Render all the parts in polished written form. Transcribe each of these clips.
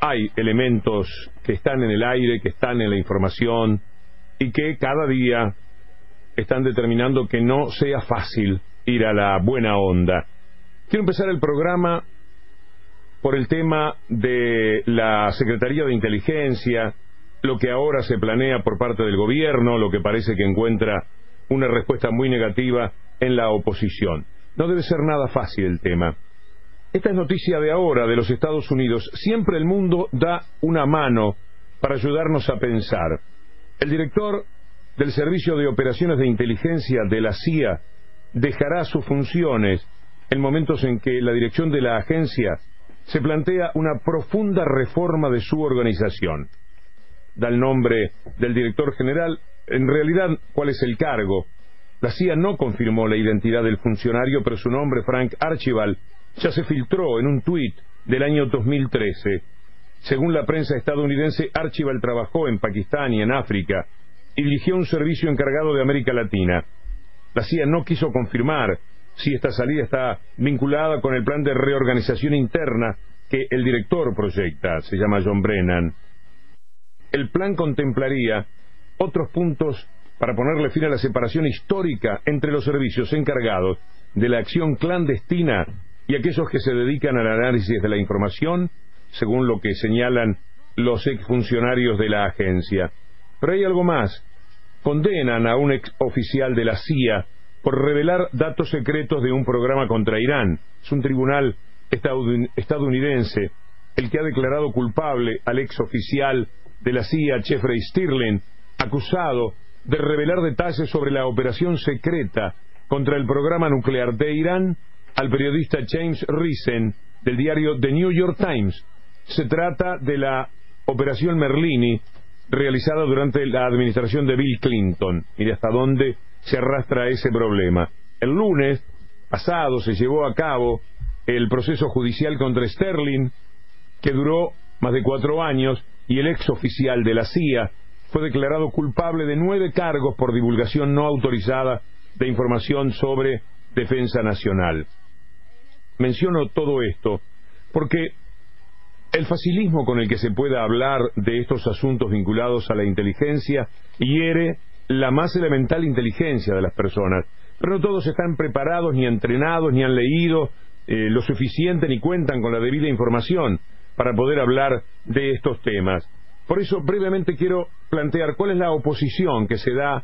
hay elementos que están en el aire, que están en la información y que cada día están determinando que no sea fácil ir a la buena onda. Quiero empezar el programa por el tema de la Secretaría de Inteligencia, lo que ahora se planea por parte del gobierno, lo que parece que encuentra una respuesta muy negativa en la oposición. No debe ser nada fácil el tema. Esta es noticia de ahora, de los Estados Unidos. Siempre el mundo da una mano para ayudarnos a pensar. El director del Servicio de Operaciones de Inteligencia de la CIA dejará sus funciones en momentos en que la dirección de la agencia se plantea una profunda reforma de su organización. Da el nombre del director general. En realidad, ¿cuál es el cargo? La CIA no confirmó la identidad del funcionario, pero su nombre, Frank Archibald, ya se filtró en un tuit del año 2013. Según la prensa estadounidense, Archibald trabajó en Pakistán y en África y dirigió un servicio encargado de América Latina. La CIA no quiso confirmar si esta salida está vinculada con el plan de reorganización interna que el director proyecta, se llama John Brennan. El plan contemplaría otros puntos para ponerle fin a la separación histórica entre los servicios encargados de la acción clandestina y aquellos que se dedican al análisis de la información, según lo que señalan los exfuncionarios de la agencia. Pero hay algo más. Condenan a un exoficial de la CIA por revelar datos secretos de un programa contra Irán. Es un tribunal estadounidense el que ha declarado culpable al exoficial de la CIA, Jeffrey Sterling, acusado de revelar detalles sobre la operación secreta contra el programa nuclear de Irán al periodista James Risen del diario The New York Times. Se trata de la Operación Merlini realizada durante la administración de Bill Clinton. Mire hasta dónde se arrastra ese problema. El lunes pasado se llevó a cabo el proceso judicial contra Sterling, que duró más de 4 años, y el ex oficial de la CIA fue declarado culpable de 9 cargos por divulgación no autorizada de información sobre defensa nacional. Menciono todo esto porque el facilismo con el que se pueda hablar de estos asuntos vinculados a la inteligencia hiere la más elemental inteligencia de las personas. Pero no todos están preparados, ni entrenados, ni han leído lo suficiente, ni cuentan con la debida información para poder hablar de estos temas. Por eso, brevemente quiero plantear cuál es la oposición que se da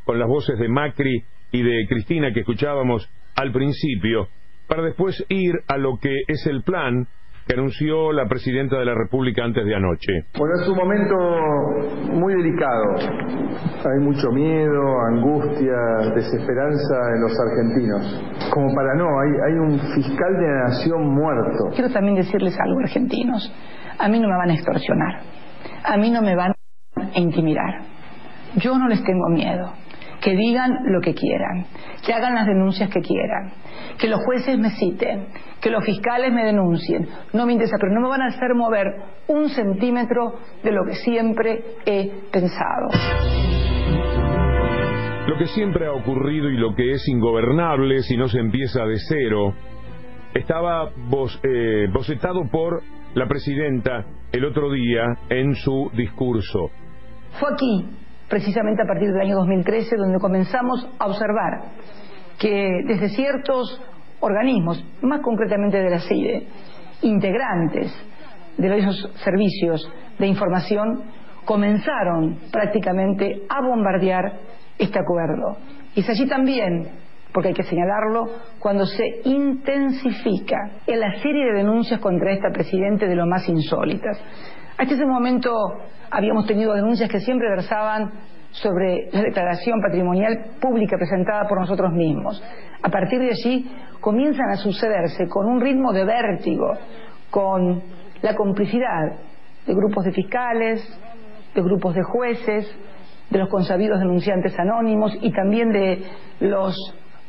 con las voces de Macri y de Cristina que escuchábamos al principio, para después ir a lo que es el plan que anunció la Presidenta de la República antes de anoche. Bueno, es un momento muy delicado. Hay mucho miedo, angustia, desesperanza en los argentinos. Como para no, hay un fiscal de la nación muerto. Quiero también decirles algo, argentinos. A mí no me van a extorsionar. A mí no me van a intimidar. Yo no les tengo miedo. Que digan lo que quieran, que hagan las denuncias que quieran, que los jueces me citen, que los fiscales me denuncien. No me interesa, pero no me van a hacer mover 1 centímetro de lo que siempre he pensado. Lo que siempre ha ocurrido y lo que es ingobernable si no se empieza de cero, estaba bocetado por la Presidenta el otro día en su discurso. Fue aquí, precisamente a partir del año 2013, donde comenzamos a observar que desde ciertos organismos, más concretamente de la CIDE, integrantes de esos servicios de información, comenzaron prácticamente a bombardear este acuerdo. Y es allí también, porque hay que señalarlo, cuando se intensifica en la serie de denuncias contra esta Presidenta de lo más insólitas. Hasta ese momento habíamos tenido denuncias que siempre versaban sobre la declaración patrimonial pública presentada por nosotros mismos. A partir de allí comienzan a sucederse con un ritmo de vértigo, con la complicidad de grupos de fiscales, de grupos de jueces, de los consabidos denunciantes anónimos y también de los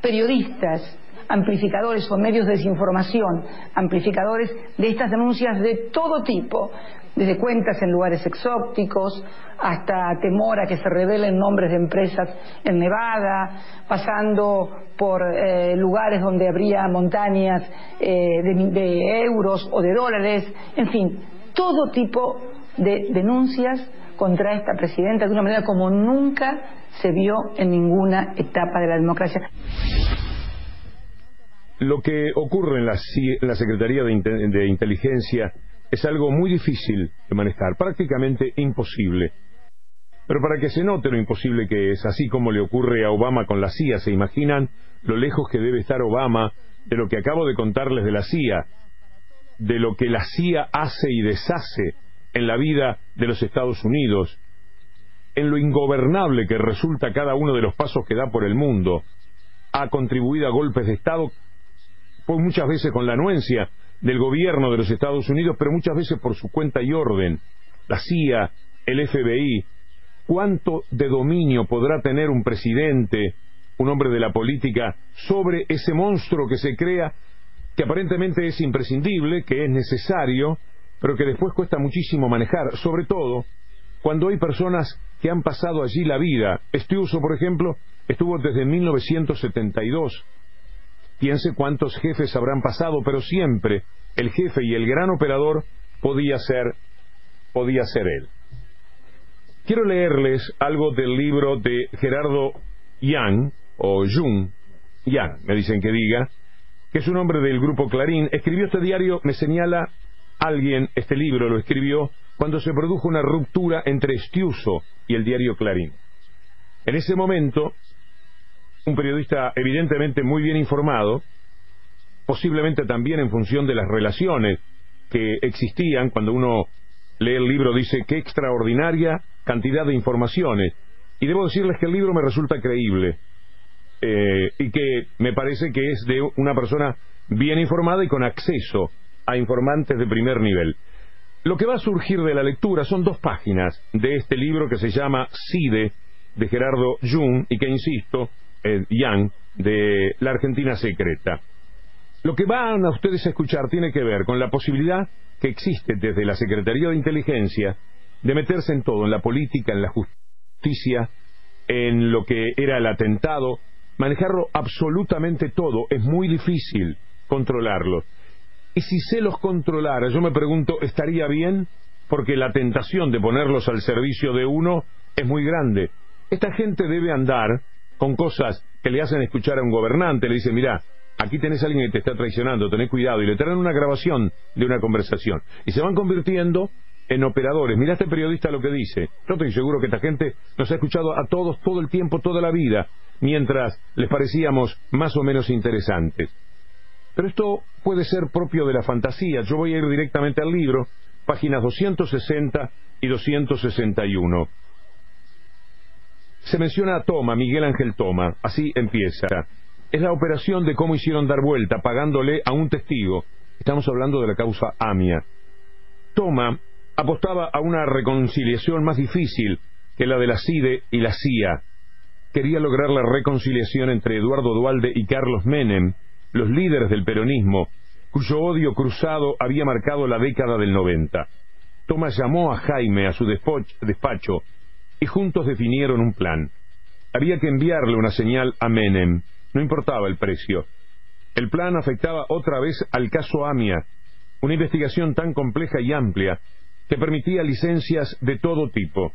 periodistas, amplificadores o medios de desinformación, amplificadores de estas denuncias de todo tipo, desde cuentas en lugares exóticos hasta temor a que se revelen nombres de empresas en Nevada, pasando por lugares donde habría montañas de euros o de dólares, en fin, todo tipo de denuncias contra esta presidenta de una manera como nunca se vio en ninguna etapa de la democracia. Lo que ocurre en la Secretaría de Inteligencia es algo muy difícil de manejar, prácticamente imposible. Pero para que se note lo imposible que es, así como le ocurre a Obama con la CIA, ¿se imaginan lo lejos que debe estar Obama de lo que acabo de contarles de la CIA? De lo que la CIA hace y deshace en la vida de los Estados Unidos, en lo ingobernable que resulta cada uno de los pasos que da por el mundo. Ha contribuido a golpes de Estado, pues muchas veces con la anuencia del gobierno de los Estados Unidos, pero muchas veces por su cuenta y orden. La CIA, el FBI. ¿Cuánto de dominio podrá tener un presidente, un hombre de la política, sobre ese monstruo que se crea, que aparentemente es imprescindible, que es necesario, pero que después cuesta muchísimo manejar, sobre todo cuando hay personas que han pasado allí la vida? Stiuso, por ejemplo, estuvo desde 1972. Piense cuántos jefes habrán pasado, pero siempre el jefe y el gran operador podía ser él. Quiero leerles algo del libro de Gerardo Young, o Jung, Young, me dicen que diga, que es un hombre del grupo Clarín. Escribió este diario, me señala alguien, este libro lo escribió cuando se produjo una ruptura entre Stiuso y el diario Clarín. En ese momento, un periodista evidentemente muy bien informado, posiblemente también en función de las relaciones que existían, cuando uno lee el libro dice qué extraordinaria cantidad de informaciones, y debo decirles que el libro me resulta creíble, y que me parece que es de una persona bien informada y con acceso a informantes de primer nivel. Lo que va a surgir de la lectura son 2 páginas de este libro que se llama CIDE, de Gerardo Jung, y que, insisto, Young, de La Argentina Secreta. Lo que van a ustedes a escuchar tiene que ver con la posibilidad que existe desde la Secretaría de Inteligencia de meterse en todo, en la política, en la justicia, en lo que era el atentado, manejarlo absolutamente todo. Es muy difícil controlarlo. Y si se los controlara, yo me pregunto, ¿estaría bien? Porque la tentación de ponerlos al servicio de uno es muy grande. Esta gente debe andar con cosas que le hacen escuchar a un gobernante, le dicen, mirá, aquí tenés a alguien que te está traicionando, tenés cuidado, y le traen una grabación de una conversación. Y se van convirtiendo en operadores. Mirá este periodista lo que dice. Yo estoy seguro que esta gente nos ha escuchado a todos todo el tiempo, toda la vida, mientras les parecíamos más o menos interesantes. Pero esto puede ser propio de la fantasía. Yo voy a ir directamente al libro, páginas 260 y 261. Se menciona a Toma, Miguel Ángel Toma, así empieza. Es la operación de cómo hicieron dar vuelta, pagándole a un testigo. Estamos hablando de la causa AMIA. Toma apostaba a una reconciliación más difícil que la de la CIDE y la CIA. Quería lograr la reconciliación entre Eduardo Duhalde y Carlos Menem, los líderes del peronismo, cuyo odio cruzado había marcado la década del 90. Toma llamó a Jaime a su despacho y juntos definieron un plan. Había que enviarle una señal a Menem, no importaba el precio. El plan afectaba otra vez al caso AMIA, una investigación tan compleja y amplia que permitía licencias de todo tipo.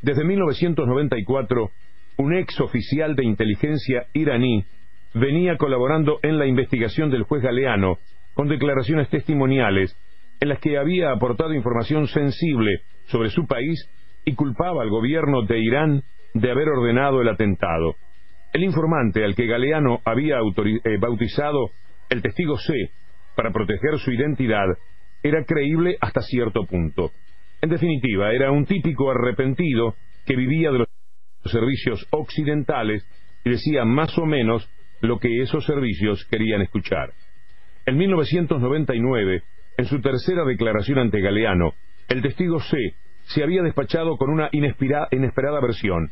Desde 1994, un ex oficial de inteligencia iraní venía colaborando en la investigación del juez Galeano con declaraciones testimoniales en las que había aportado información sensible sobre su país y culpaba al gobierno de Irán de haber ordenado el atentado. El informante, al que Galeano había bautizado el testigo C para proteger su identidad, era creíble hasta cierto punto. En definitiva, era un típico arrepentido que vivía de los servicios occidentales y decía más o menos lo que esos servicios querían escuchar. En 1999, en su tercera declaración ante Galeano, el testigo C se había despachado con una inesperada versión.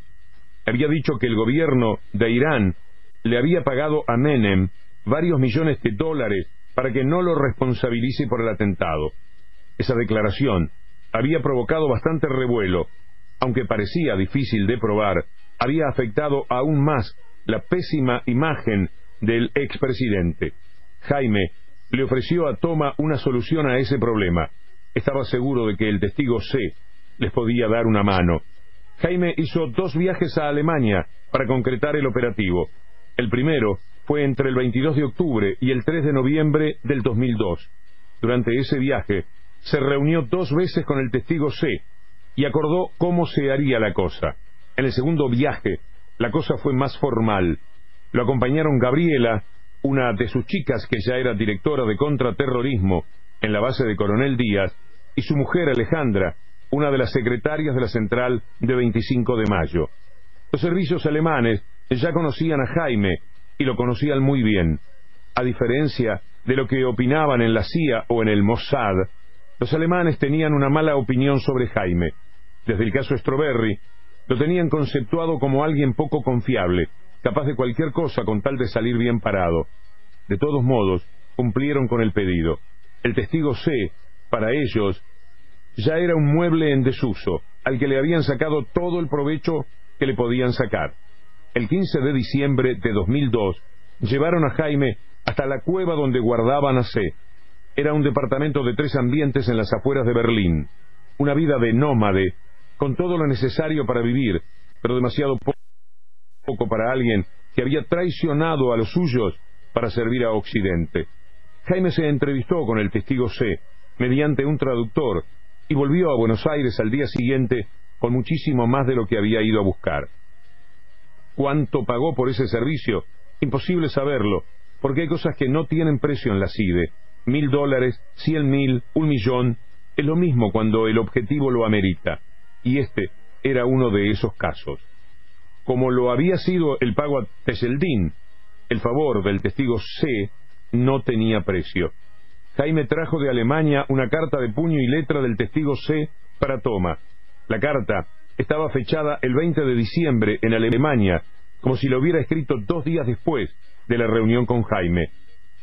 Había dicho que el gobierno de Irán le había pagado a Menem varios millones de dólares para que no lo responsabilice por el atentado. Esa declaración había provocado bastante revuelo, aunque parecía difícil de probar, había afectado aún más la pésima imagen del expresidente. Jaime le ofreció a Toma una solución a ese problema. estaba seguro de que el testigo C les podía dar una mano. Jaime hizo 2 viajes a Alemania para concretar el operativo. El primero fue entre el 22 de octubre y el 3 de noviembre del 2002. Durante ese viaje se reunió 2 veces con el testigo C y acordó cómo se haría la cosa. En el segundo viaje, la cosa fue más formal. Lo acompañaron Gabriela, una de sus chicas que ya era directora de contraterrorismo en la base de Coronel Díaz, y su mujer Alejandra, una de las secretarias de la central de 25 de mayo. Los servicios alemanes ya conocían a Jaime y lo conocían muy bien. A diferencia de lo que opinaban en la CIA o en el Mossad, los alemanes tenían una mala opinión sobre Jaime. Desde el caso Strawberry, lo tenían conceptuado como alguien poco confiable, capaz de cualquier cosa con tal de salir bien parado. De todos modos, cumplieron con el pedido. El testigo C, para ellos, ya era un mueble en desuso, al que le habían sacado todo el provecho que le podían sacar. El 15 de diciembre de 2002, llevaron a Jaime hasta la cueva donde guardaban a C. Era un departamento de 3 ambientes en las afueras de Berlín. Una vida de nómade, con todo lo necesario para vivir, pero demasiado poco para alguien que había traicionado a los suyos para servir a Occidente. Jaime se entrevistó con el testigo C mediante un traductor y volvió a Buenos Aires al día siguiente con muchísimo más de lo que había ido a buscar. ¿Cuánto pagó por ese servicio? Imposible saberlo, porque hay cosas que no tienen precio en la CIDE. $1.000, 100.000, 1.000.000, es lo mismo cuando el objetivo lo amerita, y este era uno de esos casos. Como lo había sido el pago a Teseldín, el favor del testigo C no tenía precio. Jaime trajo de Alemania una carta de puño y letra del testigo C para toma. La carta estaba fechada el 20 de diciembre en Alemania, como si lo hubiera escrito 2 días después de la reunión con Jaime.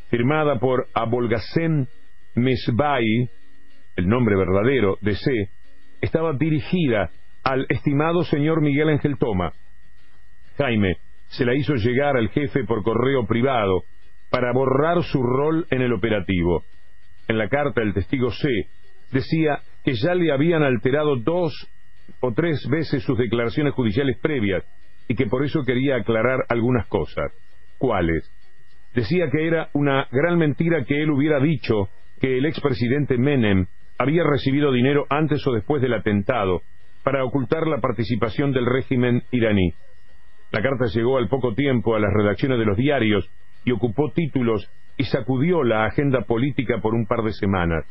Firmada por Abolgasem Mesbai, el nombre verdadero de C, estaba dirigida al estimado señor Miguel Ángel Toma. Jaime se la hizo llegar al jefe por correo privado para borrar su rol en el operativo. En la carta el testigo C decía que ya le habían alterado 2 o 3 veces sus declaraciones judiciales previas y que por eso quería aclarar algunas cosas. ¿Cuáles? Decía que era una gran mentira que él hubiera dicho que el expresidente Menem había recibido dinero antes o después del atentado para ocultar la participación del régimen iraní. La carta llegó al poco tiempo a las redacciones de los diarios y ocupó títulos y sacudió la agenda política por un par de semanas.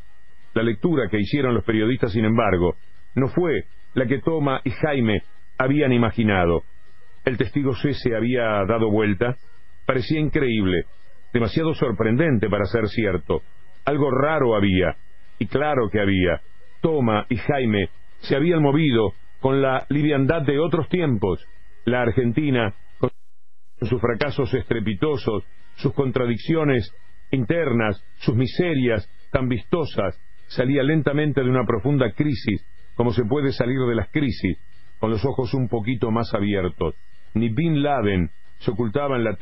La lectura que hicieron los periodistas, sin embargo, no fue la que Toma y Jaime habían imaginado. El testigo C se había dado vuelta. Parecía increíble, demasiado sorprendente para ser cierto. Algo raro había, y claro que había. Toma y Jaime se habían movido con la liviandad de otros tiempos. La Argentina, con sus fracasos estrepitosos, sus contradicciones internas, sus miserias tan vistosas, salía lentamente de una profunda crisis, como se puede salir de las crisis, con los ojos un poquito más abiertos. Ni Bin Laden se ocultaba en la